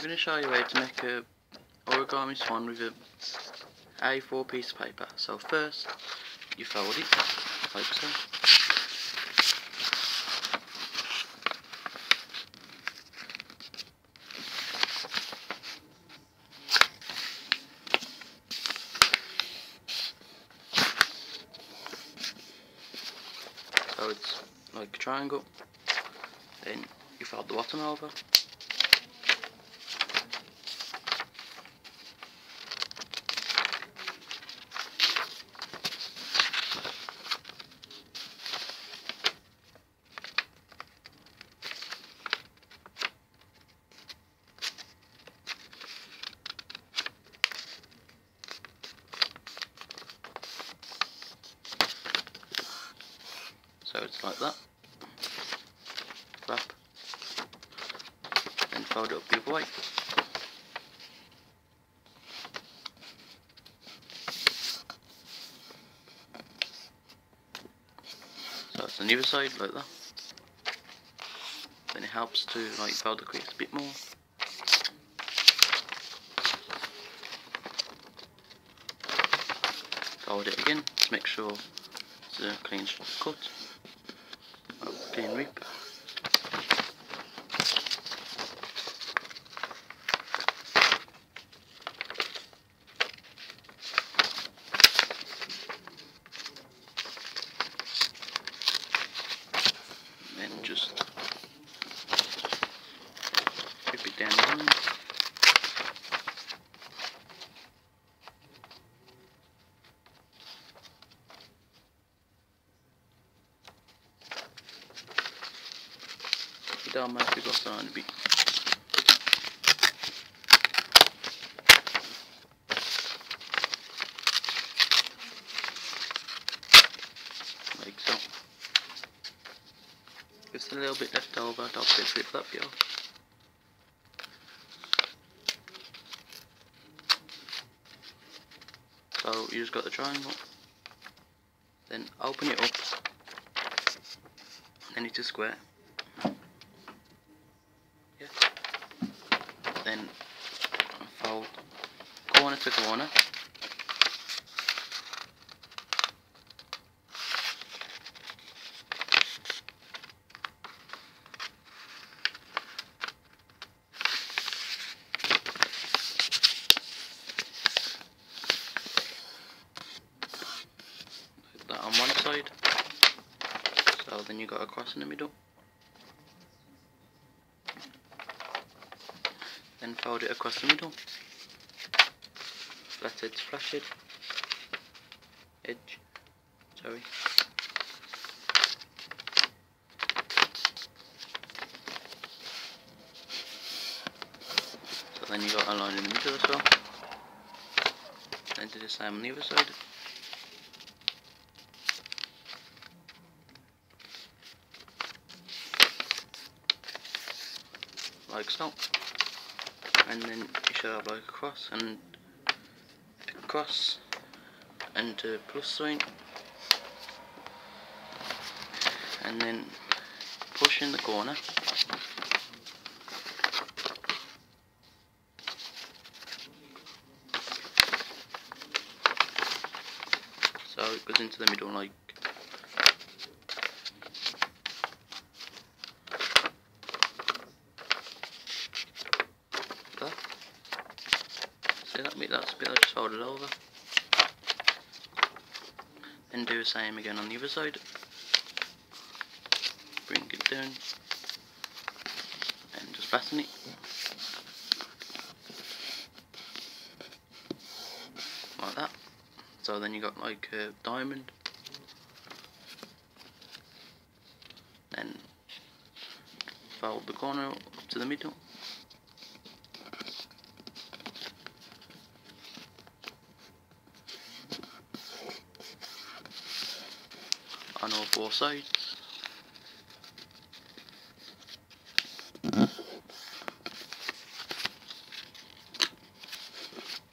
going to show you how to make a origami swan with a A4 piece of paper. So first you fold it like so. So it's like a triangle. Then you fold the bottom over. So it's like that. Flap. Then fold it up the other way. So it's on the other side like that. Then it helps to like fold the crease a bit more. Fold it again to make sure it's a clean cut. Clean rip. Then just rip it down the line. Down my big off on a bit. Like so. Just a little bit left over, I'll flip that bit off. So you just got the triangle. Then open it up. Then it's a square. Then fold corner to corner. Put that on one side. So then you got a cross in the middle. Then fold it across the middle. Flat edge, flash edge. Sorry. So then you got a line in the middle as well. Then do the same on the other side. Like so. And then you should have like a cross and a plus sign, and then push in the corner. So it goes into the middle like that. See that bit? That's the bit I just folded over. Then do the same again on the other side. Bring it down and just fasten it. Like that. So then you got like a diamond. Then fold the corner up to the middle. On all four sides.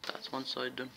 That's one side done.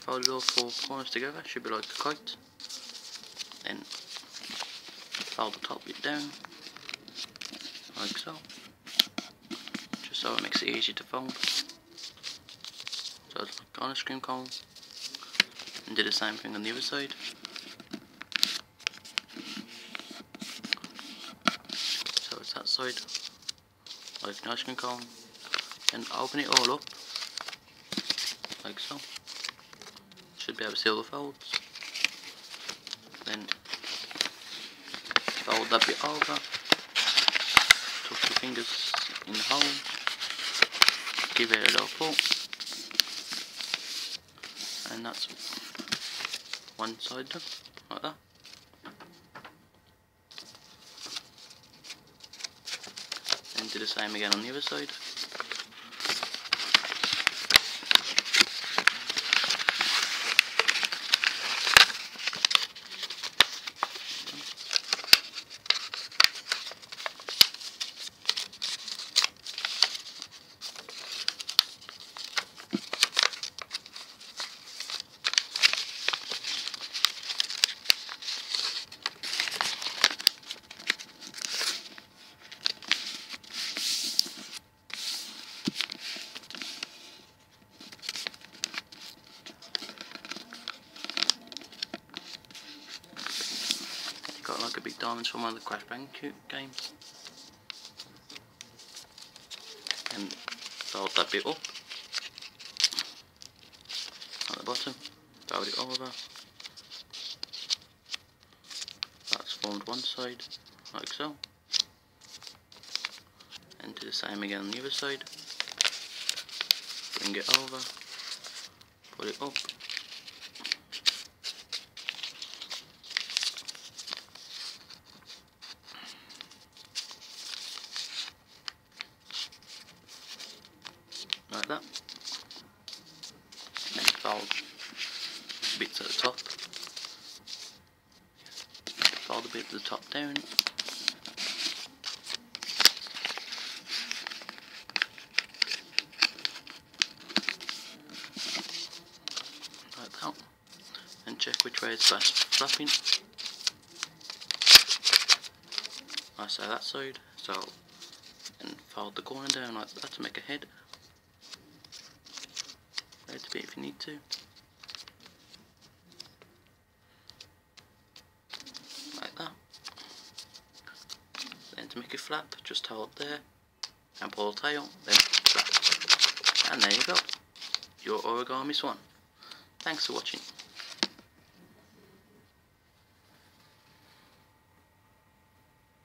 fold all four corners together, should be like a kite. Then fold the top bit down, like so, just so it makes it easy to fold. So it's like on a screen cone, and do the same thing on the other side. So it's that side, like an ice cream cone, and open it all up, like so. Should be able to see all the folds. Then fold that bit over, tuck your fingers in the hole, give it a little pull, and that's one side done, like that. And do the same again on the other side. Got like a big diamonds from one of the Crash Bandicoot games. And fold that bit up at the bottom, fold it over. That's formed one side, like so. And do the same again on the other side. Bring it over, put it up. Like that. Then fold bits at the top. Fold the bit at the top down. Like that. And check which way it's best flapping. I say that side, so, and fold the corner down like that to make a head. Rotate a bit if you need to. Like that. Then to make it flap, just hold there and pull the tail, then flap. And there you go, your origami swan. Thanks for watching.